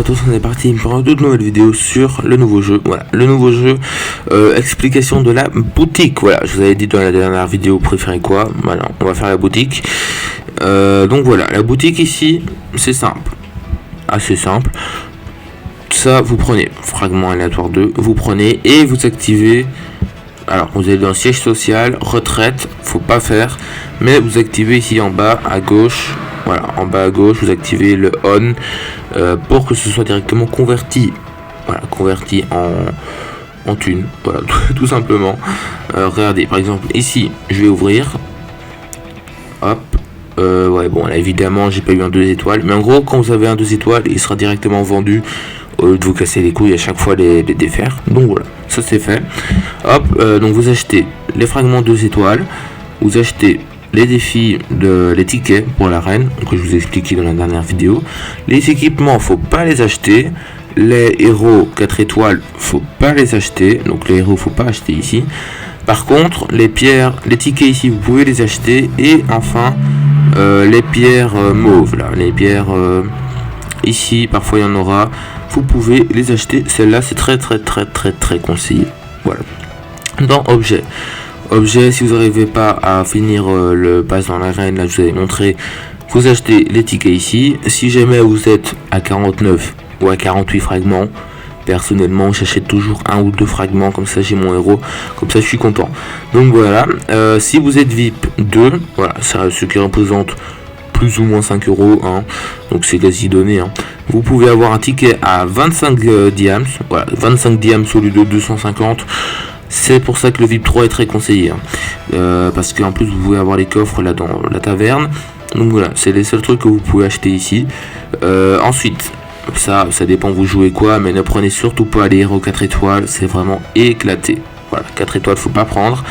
à tous, on est parti pour une toute nouvelle vidéo sur le nouveau jeu. Voilà, le nouveau jeu, explication de la boutique. Voilà, je vous avais dit dans la dernière vidéo, vous préférez quoi? Voilà, on va faire la boutique. Donc voilà, la boutique ici, c'est simple, assez simple. Ça, vous prenez fragment aléatoire 2, vous prenez et vous activez. Alors, vous allez dans siège social, retraite, faut pas faire, mais vous activez ici en bas à gauche. Voilà, en bas à gauche, vous activez le on pour que ce soit directement converti. Voilà, converti en thune. Voilà, tout simplement. Regardez, par exemple, ici, je vais ouvrir. Hop. Ouais, bon, là, évidemment, j'ai pas eu un 2 étoiles. Mais en gros, quand vous avez un 2 étoiles, il sera directement vendu au lieu de vous casser les couilles à chaque fois les défaire. Donc voilà, ça c'est fait. Hop, donc vous achetez les fragments 2 étoiles. Vous achetez les défis les tickets pour l'arène que je vous ai expliqué dans la dernière vidéo. Les équipements, faut pas les acheter. Les héros 4 étoiles, faut pas les acheter. Donc les héros, faut pas acheter ici. Par contre, les pierres, les tickets ici, vous pouvez les acheter. Et enfin, les pierres mauves là, les pierres ici, parfois il y en aura. Vous pouvez les acheter. Celle-là, c'est très conseillé. Voilà. Dans objet. Objet, si vous n'arrivez pas à finir le pass dans l'arène, là je vous avais montré, vous achetez les tickets ici. Si jamais vous êtes à 49 ou à 48 fragments, personnellement j'achète toujours un ou deux fragments, comme ça j'ai mon héros, comme ça je suis content. Donc voilà, si vous êtes VIP 2, voilà, ça, ce qui représente plus ou moins 5 euros, hein, donc c'est quasi donné, hein. Vous pouvez avoir un ticket à 25 diams, voilà, 25 diams au lieu de 250. C'est pour ça que le VIP 3 est très conseillé, hein. Parce qu'en plus vous pouvez avoir les coffres là dans la taverne. Donc voilà, c'est les seuls trucs que vous pouvez acheter ici. Ensuite, ça dépend vous jouez quoi, mais ne prenez surtout pas les héros 4 étoiles, c'est vraiment éclaté. Voilà, 4 étoiles faut pas prendre.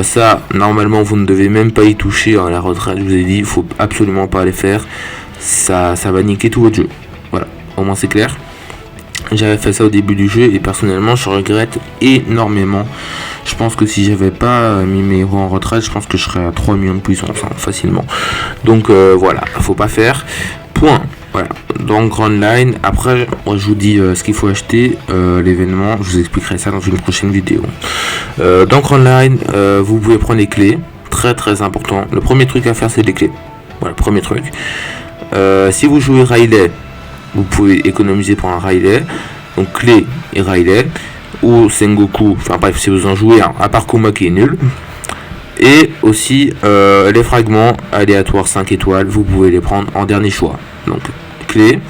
Ça, normalement vous ne devez même pas y toucher, hein, à la retraite, je vous ai dit, il faut absolument pas les faire. Ça va niquer tout votre jeu. Voilà, au moins c'est clair. J'avais fait ça au début du jeu et personnellement je regrette énormément. Je pense que si j'avais pas mis mes héros en retraite, je pense que je serais à 3 millions de puissance, hein, facilement. Donc voilà, faut pas faire. Point. Voilà. Dans Grand Line, après moi je vous dis ce qu'il faut acheter, l'événement, je vous expliquerai ça dans une prochaine vidéo. Dans Grand Line, vous pouvez prendre les clés, très important. Le premier truc à faire c'est les clés. Voilà, premier truc. Si vous jouez Riley, vous pouvez économiser pour un Riley, donc clé et Riley, ou Sengoku, enfin bref, si vous en jouez un, à part Kuma qui est nul. Et aussi les fragments aléatoires 5 étoiles, vous pouvez les prendre en dernier choix. Donc clé,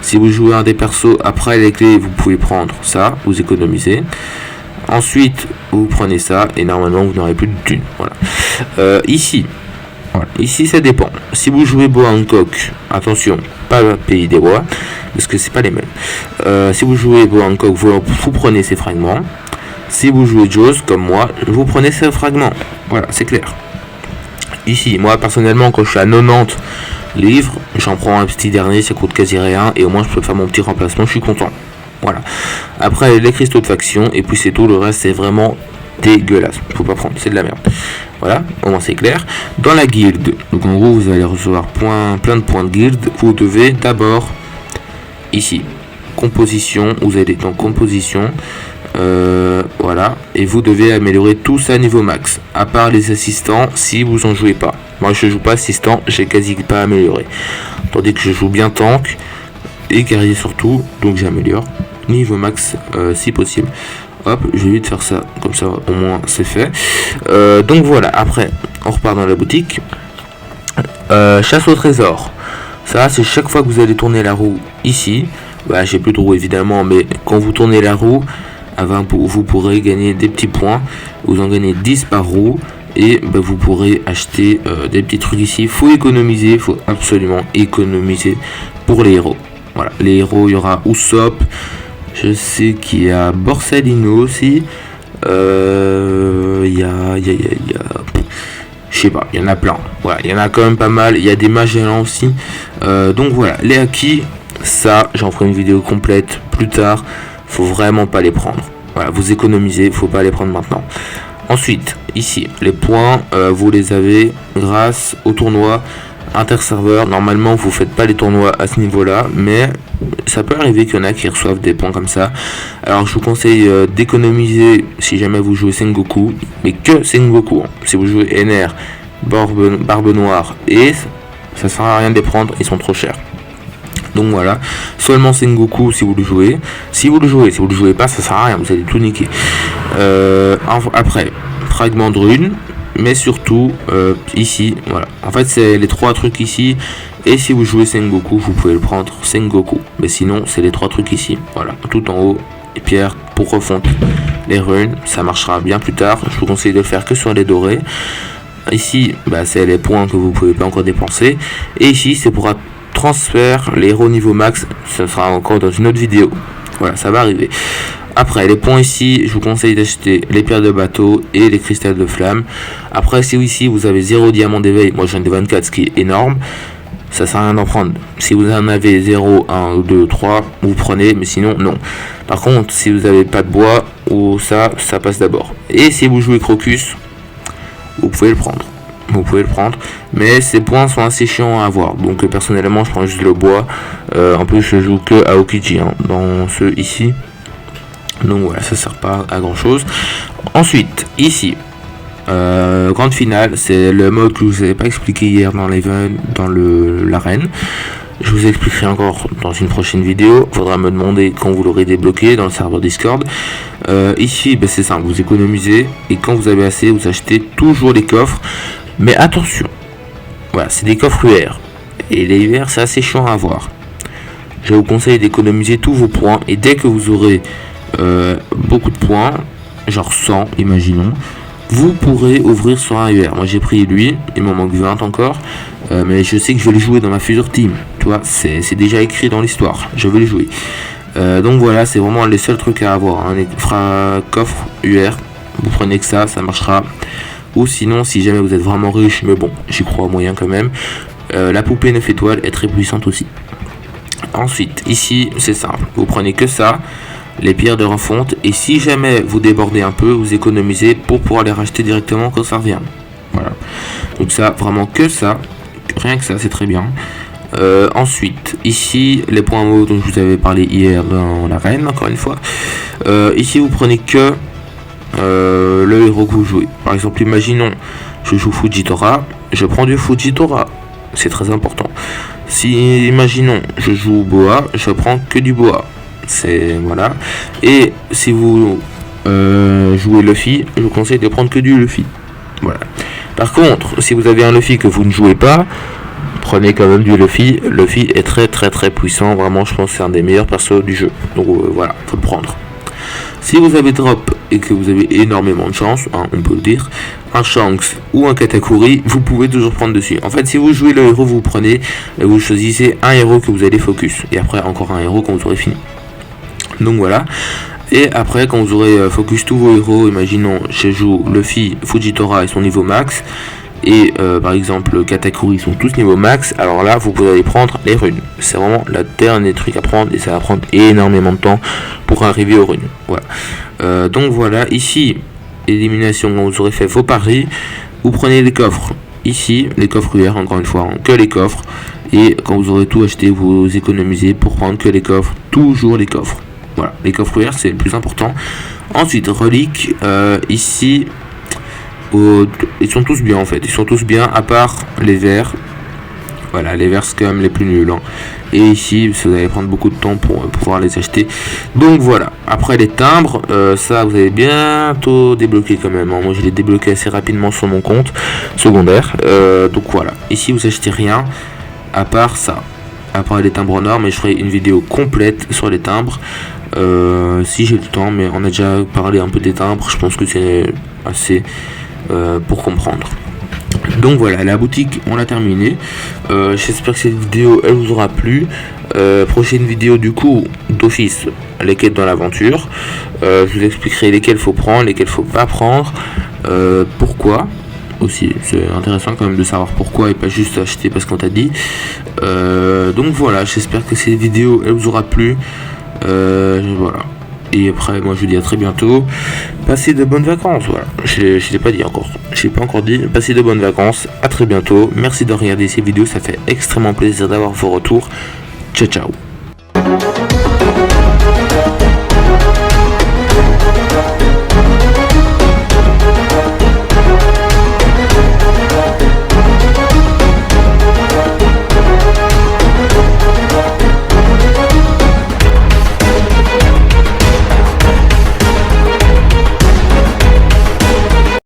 si vous jouez un des persos, après les clés, vous pouvez prendre ça, vous économisez. Ensuite, vous prenez ça et normalement vous n'aurez plus de thunes. Voilà. Ici. Voilà. Ici ça dépend. Si vous jouez Boa Hancock, attention, pas Pays des Bois, parce que c'est pas les mêmes. Si vous jouez Boa Hancock, vous prenez ces fragments. Si vous jouez Jaws comme moi, vous prenez ces fragments. Voilà, c'est clair. Ici, moi personnellement, quand je suis à 90 livres, j'en prends un petit dernier, ça coûte quasi rien, et au moins je peux faire mon petit remplacement, je suis content. Voilà. Après les cristaux de faction, et puis c'est tout, le reste c'est vraiment dégueulasse, faut pas prendre, c'est de la merde. Voilà, au moins c'est clair. Dans la guilde, donc en gros vous allez recevoir plein de points de guilde. Vous devez d'abord ici composition, vous allez dans composition, voilà, et vous devez améliorer tout ça à niveau max, à part les assistants si vous en jouez pas. Moi je joue pas assistant, j'ai quasi pas amélioré, tandis que je joue bien tank et guerrier surtout, donc j'améliore niveau max si possible. Hop, je vais vite faire ça, comme ça au moins c'est fait. Donc voilà, après on repart dans la boutique. Chasse au trésor. Ça c'est chaque fois que vous allez tourner la roue ici. Bah, j'ai plus de roue évidemment, mais quand vous tournez la roue, vous pourrez gagner des petits points. Vous en gagnez 10 par roue. Et bah, vous pourrez acheter des petits trucs ici. Il faut économiser, il faut absolument économiser pour les héros. Voilà, les héros, il y aura Usopp. Je sais qu'il y a Borsalino aussi. Il y a je sais pas, il y en a plein. Voilà, il y en a quand même pas mal. Il y a des Magellans aussi. Donc voilà, les acquis, ça, j'en ferai une vidéo complète plus tard. Faut vraiment pas les prendre. Voilà, vous économisez, faut pas les prendre maintenant. Ensuite, ici, les points, vous les avez grâce au tournoi inter-serveur. Normalement vous faites pas les tournois à ce niveau là, mais ça peut arriver qu'il y en a qui reçoivent des points comme ça. Alors je vous conseille d'économiser si jamais vous jouez Sengoku, mais que Sengoku. Si vous jouez NR, Barbe Noire et ça sert à rien de les prendre, ils sont trop chers. Donc voilà, seulement Sengoku si vous le jouez. Si vous le jouez pas, ça sert à rien, vous allez tout niquer. Après, fragment de rune, mais surtout ici, voilà. En fait, c'est les trois trucs ici. Et si vous jouez Sengoku, vous pouvez le prendre Sengoku. Mais sinon, c'est les trois trucs ici. Voilà, tout en haut, les pierres pour refondre les runes. Ça marchera bien plus tard. Je vous conseille de le faire que sur les dorés. Ici, c'est les points que vous pouvez pas encore dépenser. Et ici, c'est pour transfert les héros niveau max. Ce sera encore dans une autre vidéo. Voilà, ça va arriver. Après, les points ici, je vous conseille d'acheter les pierres de bateau et les cristals de flamme. Après, si ici vous avez 0 diamant d'éveil, moi j'en ai 24, ce qui est énorme, ça sert à rien d'en prendre. Si vous en avez 0, 1, 2, 3, vous prenez, mais sinon, non. Par contre, si vous n'avez pas de bois, ou ça passe d'abord. Et si vous jouez Crocus, vous pouvez le prendre. Mais ces points sont assez chiants à avoir. Donc personnellement, je prends juste le bois. En plus, je joue que Aokiji dans ceux ici. Donc voilà, ça sert pas à grand chose. Ensuite, ici, grande finale, c'est le mode que je vous avais pas expliqué hier dans l'event, dans l'arène. Je vous expliquerai encore dans une prochaine vidéo. Faudra me demander quand vous l'aurez débloqué dans le serveur Discord. Ici, c'est simple, vous économisez et quand vous avez assez, vous achetez toujours les coffres. Mais attention, voilà, c'est des coffres UR. Et les UR, c'est assez chiant à avoir. Je vous conseille d'économiser tous vos points. Et dès que vous aurez beaucoup de points, genre 100, imaginons, vous pourrez ouvrir sur un UR. Moi, j'ai pris lui, il m'en manque 20 encore. Mais je sais que je vais les jouer dans ma future team. Tu vois, c'est déjà écrit dans l'histoire. Je vais les jouer. Donc voilà, c'est vraiment les seuls trucs à avoir. Les coffre UR, vous prenez que ça marchera. Ou sinon, si jamais vous êtes vraiment riche, mais bon, j'y crois moyen quand même, la poupée 9 étoiles est très puissante aussi. Ensuite, ici, c'est simple. Vous prenez que ça, les pierres de refonte, et si jamais vous débordez un peu, vous économisez pour pouvoir les racheter directement quand ça revient. Voilà. Donc ça, vraiment que ça, rien que ça, c'est très bien. Ensuite, ici, les points hauts dont je vous avais parlé hier dans l'arène, encore une fois. Ici, vous prenez que le héros que vous jouez. Par exemple, imaginons, je joue Fujitora, je prends du Fujitora. C'est très important. Si, imaginons, je joue Boa, je prends que du Boa. C'est, voilà. Et si vous jouez Luffy, je vous conseille de prendre que du Luffy. Voilà. Par contre, si vous avez un Luffy que vous ne jouez pas, prenez quand même du Luffy. Luffy est très très très puissant. Vraiment, je pense que c'est un des meilleurs persos du jeu. Donc voilà, faut le prendre. Si vous avez drop et que vous avez énormément de chance, on peut le dire, un Shanks ou un Katakuri, vous pouvez toujours prendre dessus. En fait, si vous jouez le héros, vous prenez, vous choisissez un héros que vous allez focus. Et après, encore un héros quand vous aurez fini. Donc voilà. Et après, quand vous aurez focus tous vos héros, imaginons, je joue Luffy, Fujitora et son niveau max. Et par exemple Katakuri sont tous niveau max, alors là vous pouvez aller prendre les runes. C'est vraiment le dernier truc à prendre et ça va prendre énormément de temps pour arriver aux runes. Voilà. Donc voilà, ici, élimination, quand vous aurez fait vos paris, vous prenez les coffres. Ici, les coffres UR, encore une fois, que les coffres. Et quand vous aurez tout acheté, vous économisez pour prendre que les coffres, toujours les coffres. Voilà, les coffres UR c'est le plus important. Ensuite, reliques, ici... ils sont tous bien en fait, ils sont tous bien à part les verts. Voilà, les verts c'est quand même les plus nuls. Et ici, vous allez prendre beaucoup de temps pour pouvoir les acheter. Donc voilà, après les timbres, ça vous allez bientôt débloquer quand même. Moi je l'ai débloqué assez rapidement sur mon compte secondaire. Donc voilà, ici vous achetez rien à part ça, à part les timbres en or, mais je ferai une vidéo complète sur les timbres. Si j'ai le temps, mais on a déjà parlé un peu des timbres, je pense que c'est assez... pour comprendre. Donc voilà, la boutique on l'a terminée. J'espère que cette vidéo elle vous aura plu. Prochaine vidéo du coup d'office, les quêtes dans l'aventure. Je vous expliquerai lesquelles faut prendre, lesquelles faut pas prendre, pourquoi aussi. C'est intéressant quand même de savoir pourquoi et pas juste acheter parce qu'on t'a dit. Donc voilà, j'espère que cette vidéo elle vous aura plu. Voilà. Et après, moi je vous dis à très bientôt. Passez de bonnes vacances, voilà. Je l'ai pas dit encore. Je l'ai pas encore dit. Passez de bonnes vacances. À très bientôt. Merci de regarder ces vidéos. Ça fait extrêmement plaisir d'avoir vos retours. Ciao, ciao.